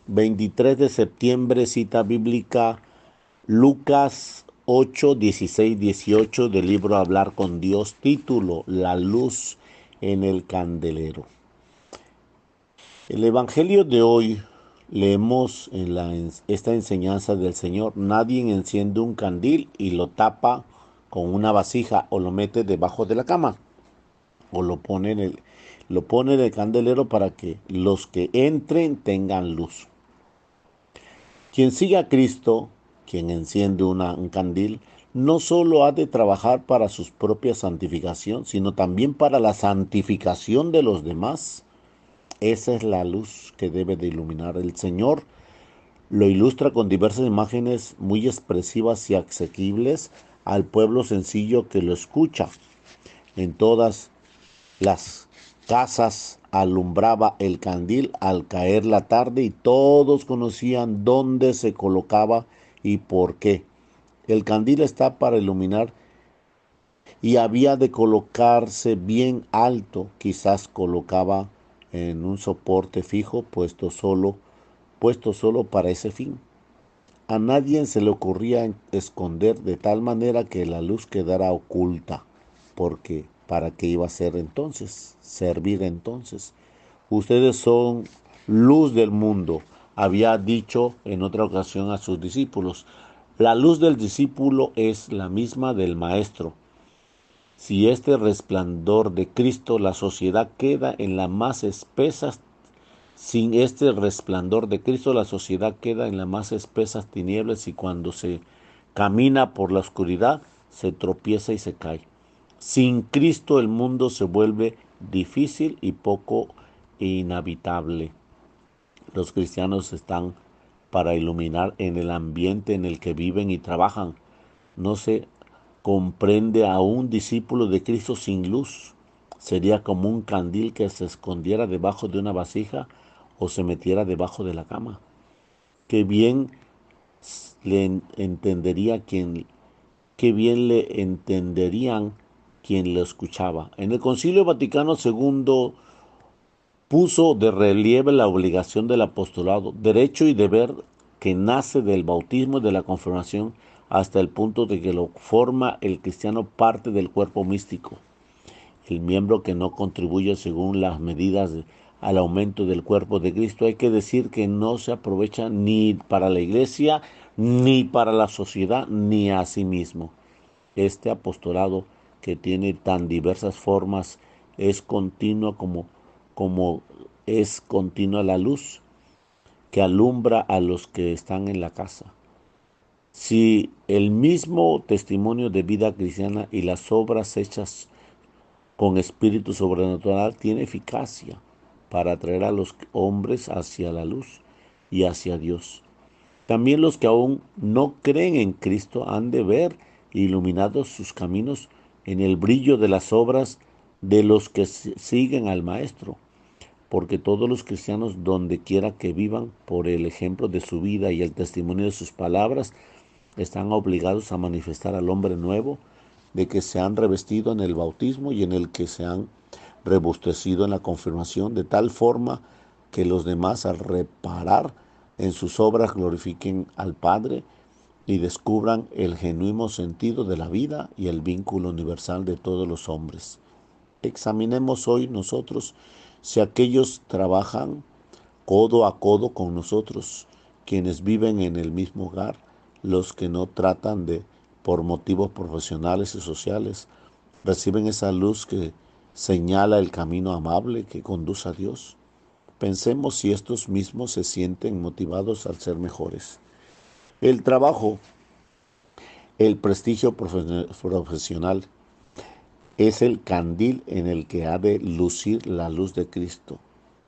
23 de septiembre, cita bíblica, Lucas 8, 16, 18 del libro Hablar con Dios, título, La luz en el candelero. El Evangelio de hoy leemos esta enseñanza del Señor. Nadie enciende un candil y lo tapa con una vasija o lo mete debajo de la cama o lo pone en el candelero para que los que entren tengan luz. Quien sigue a Cristo, quien enciende un candil, no solo ha de trabajar para su propia santificación, sino también para la santificación de los demás. Esa es la luz que debe de iluminar. El Señor lo ilustra con diversas imágenes muy expresivas y asequibles al pueblo sencillo que lo escucha. En todas las casas alumbraba el candil al caer la tarde y todos conocían dónde se colocaba y por qué. El candil está para iluminar y había de colocarse bien alto, quizás colocaba en un soporte fijo puesto solo para ese fin. A nadie se le ocurría esconder de tal manera que la luz quedara oculta, porque ¿para qué iba a ser entonces? Servir entonces. Ustedes son luz del mundo, había dicho en otra ocasión a sus discípulos. La luz del discípulo es la misma del maestro. Si este resplandor de Cristo, la sociedad queda en la más espesa. Sin este resplandor de Cristo, la sociedad queda en las más espesas tinieblas y cuando se camina por la oscuridad, se tropieza y se cae. Sin Cristo el mundo se vuelve difícil y poco inhabitable. Los cristianos están para iluminar en el ambiente en el que viven y trabajan. No se comprende a un discípulo de Cristo sin luz. Sería como un candil que se escondiera debajo de una vasija o se metiera debajo de la cama. Qué bien entendería qué bien le entenderían quien lo escuchaba. En el Concilio Vaticano II puso de relieve la obligación del apostolado, derecho y deber que nace del bautismo y de la confirmación hasta el punto de que lo forma el cristiano parte del cuerpo místico. El miembro que no contribuye según las medidas al aumento del cuerpo de Cristo, hay que decir que no se aprovecha ni para la iglesia, ni para la sociedad, ni a sí mismo. Este apostolado, que tiene tan diversas formas, es continuo como es continua la luz que alumbra a los que están en la casa. Si el mismo testimonio de vida cristiana y las obras hechas con espíritu sobrenatural tiene eficacia para atraer a los hombres hacia la luz y hacia Dios. También los que aún no creen en Cristo han de ver iluminados sus caminos en el brillo de las obras de los que siguen al Maestro, porque todos los cristianos, donde quiera que vivan, por el ejemplo de su vida y el testimonio de sus palabras, están obligados a manifestar al hombre nuevo de que se han revestido en el bautismo y en el que se han rebustecido en la confirmación, de tal forma que los demás, al reparar en sus obras, glorifiquen al Padre y descubran el genuino sentido de la vida y el vínculo universal de todos los hombres. Examinemos hoy nosotros si aquellos trabajan codo a codo con nosotros, quienes viven en el mismo hogar, los que no tratan de, por motivos profesionales y sociales, reciben esa luz que señala el camino amable que conduce a Dios. Pensemos si estos mismos se sienten motivados al ser mejores. El trabajo, el prestigio profesional es el candil en el que ha de lucir la luz de Cristo.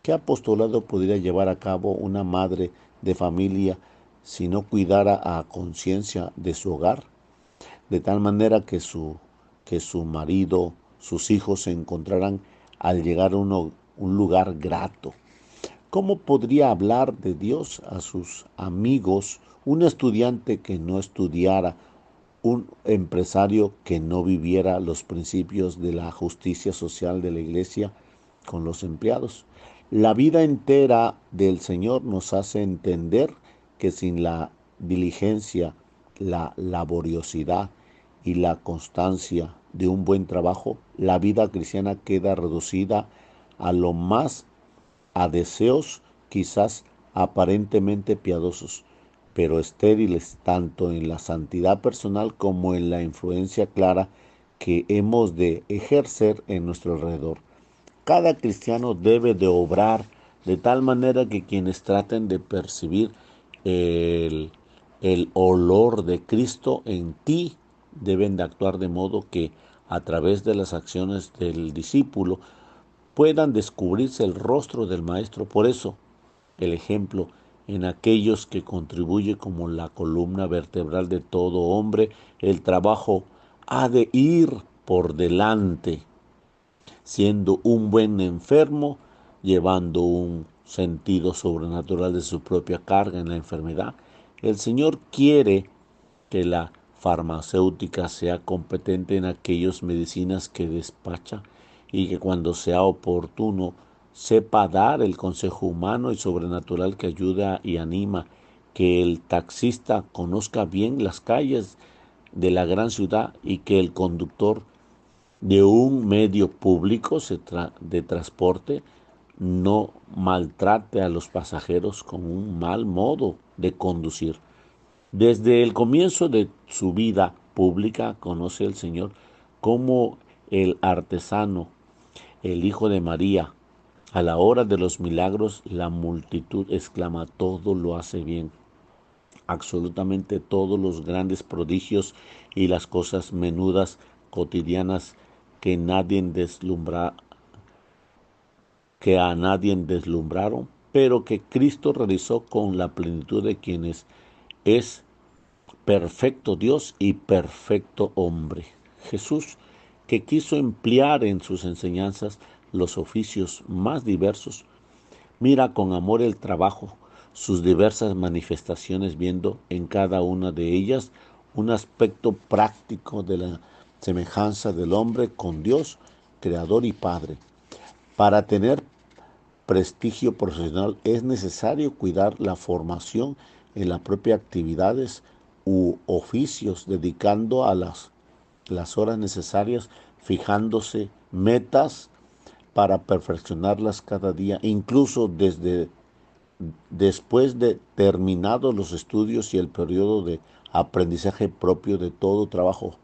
¿Qué apostolado podría llevar a cabo una madre de familia si no cuidara a conciencia de su hogar? De tal manera que su marido, sus hijos se encontraran al llegar a un lugar grato. ¿Cómo podría hablar de Dios a sus amigos un estudiante que no estudiara, un empresario que no viviera los principios de la justicia social de la iglesia con los empleados? La vida entera del Señor nos hace entender que sin la diligencia, la laboriosidad y la constancia de un buen trabajo, la vida cristiana queda reducida a lo más a deseos quizás aparentemente piadosos, pero estériles tanto en la santidad personal como en la influencia clara que hemos de ejercer en nuestro alrededor. Cada cristiano debe de obrar de tal manera que quienes traten de percibir el, el olor de Cristo en ti deben de actuar de modo que a través de las acciones del discípulo puedan descubrirse el rostro del Maestro. Por eso, el ejemplo en aquellos que contribuye como la columna vertebral de todo hombre, el trabajo ha de ir por delante, siendo un buen enfermo, llevando un sentido sobrenatural de su propia carga en la enfermedad. El Señor quiere que la farmacéutica sea competente en aquellas medicinas que despacha y que cuando sea oportuno sepa dar el consejo humano y sobrenatural que ayuda y anima, que el taxista conozca bien las calles de la gran ciudad y que el conductor de un medio público de transporte no maltrate a los pasajeros con un mal modo de conducir. Desde el comienzo de su vida pública conoce el Señor como el artesano, el Hijo de María. A la hora de los milagros, la multitud exclama: todo lo hace bien. Absolutamente todos los grandes prodigios y las cosas menudas cotidianas que que a nadie deslumbraron, pero que Cristo realizó con la plenitud de quienes es perfecto Dios y perfecto hombre. Jesús, que quiso emplear en sus enseñanzas los oficios más diversos, mira con amor el trabajo, sus diversas manifestaciones, viendo en cada una de ellas un aspecto práctico de la semejanza del hombre con Dios, Creador y Padre. Para tener prestigio profesional es necesario cuidar la formación en las propias actividades u oficios, dedicando a las horas necesarias, fijándose metas para perfeccionarlas cada día, incluso después de terminados los estudios y el periodo de aprendizaje propio de todo trabajo.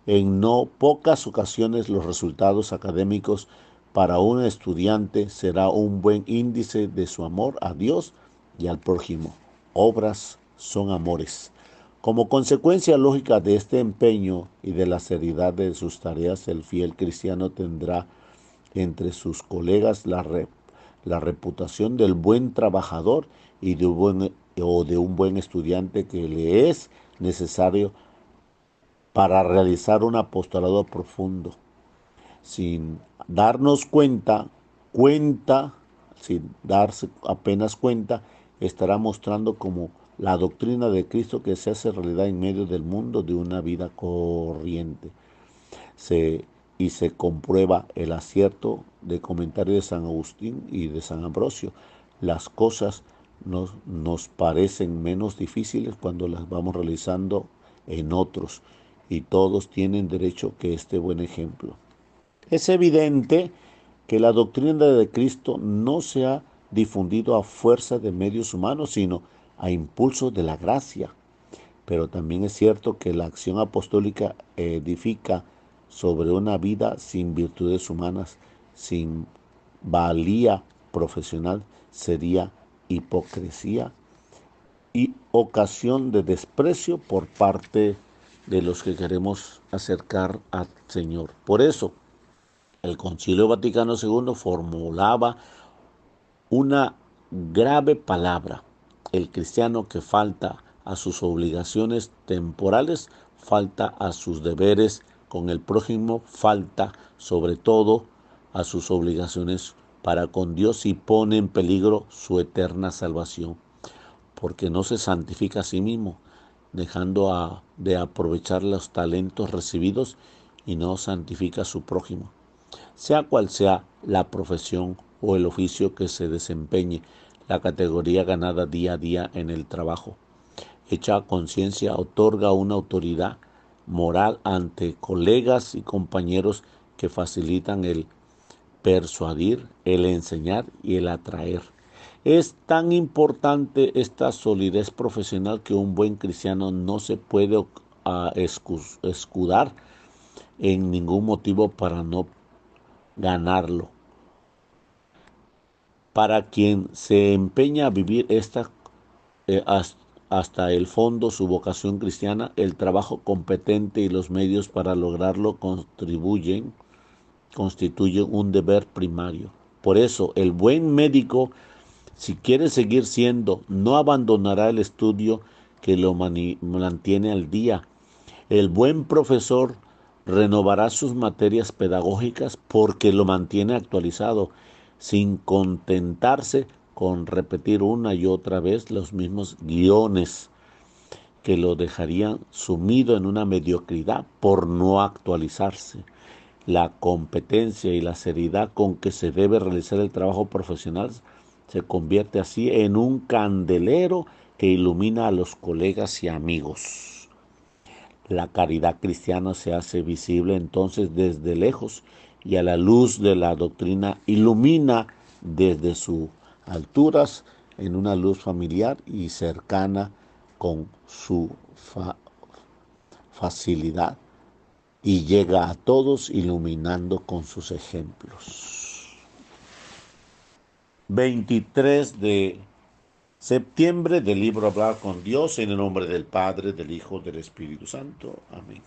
En no pocas ocasiones los resultados académicos para un estudiante será un buen índice de su amor a Dios y al prójimo. Obras son amores. Como consecuencia lógica de este empeño y de la seriedad de sus tareas, el fiel cristiano tendrá entre sus colegas la reputación del buen trabajador y de un buen estudiante que le es necesario para realizar un apostolado profundo. Sin darnos sin darse apenas cuenta, estará mostrando como la doctrina de Cristo que se hace realidad en medio del mundo de una vida corriente. Y se comprueba el acierto de comentario de San Agustín y de San Ambrosio. Las cosas nos parecen menos difíciles cuando las vamos realizando en otros, y todos tienen derecho que este buen ejemplo. Es evidente que la doctrina de Cristo no se ha difundido a fuerza de medios humanos, sino a impulso de la gracia. Pero también es cierto que la acción apostólica edifica sobre una vida sin virtudes humanas, sin valía profesional, sería hipocresía y ocasión de desprecio por parte de los que queremos acercar al Señor. Por eso, el Concilio Vaticano II formulaba una grave palabra: el cristiano que falta a sus obligaciones temporales, falta a sus deberes con el prójimo, falta sobre todo a sus obligaciones para con Dios y pone en peligro su eterna salvación, porque no se santifica a sí mismo, dejando de aprovechar los talentos recibidos, y no santifica a su prójimo. Sea cual sea la profesión o el oficio que se desempeñe, la categoría ganada día a día en el trabajo. Hecha a conciencia otorga una autoridad moral ante colegas y compañeros que facilitan el persuadir, el enseñar y el atraer. Es tan importante esta solidez profesional que un buen cristiano no se puede escudar en ningún motivo para no ganarlo. Para quien se empeña a vivir eh, hasta el fondo su vocación cristiana, el trabajo competente y los medios para lograrlo constituyen un deber primario. Por eso, el buen médico, si quiere seguir siendo, no abandonará el estudio que lo mantiene al día. El buen profesor renovará sus materias pedagógicas porque lo mantiene actualizado, sin contentarse con repetir una y otra vez los mismos guiones que lo dejarían sumido en una mediocridad por no actualizarse. La competencia y la seriedad con que se debe realizar el trabajo profesional se convierte así en un candelero que ilumina a los colegas y amigos. La caridad cristiana se hace visible entonces desde lejos y a la luz de la doctrina ilumina desde sus alturas en una luz familiar y cercana con su facilidad y llega a todos iluminando con sus ejemplos. 23 de septiembre del libro Hablar con Dios, en el nombre del Padre, del Hijo, del Espíritu Santo. Amén.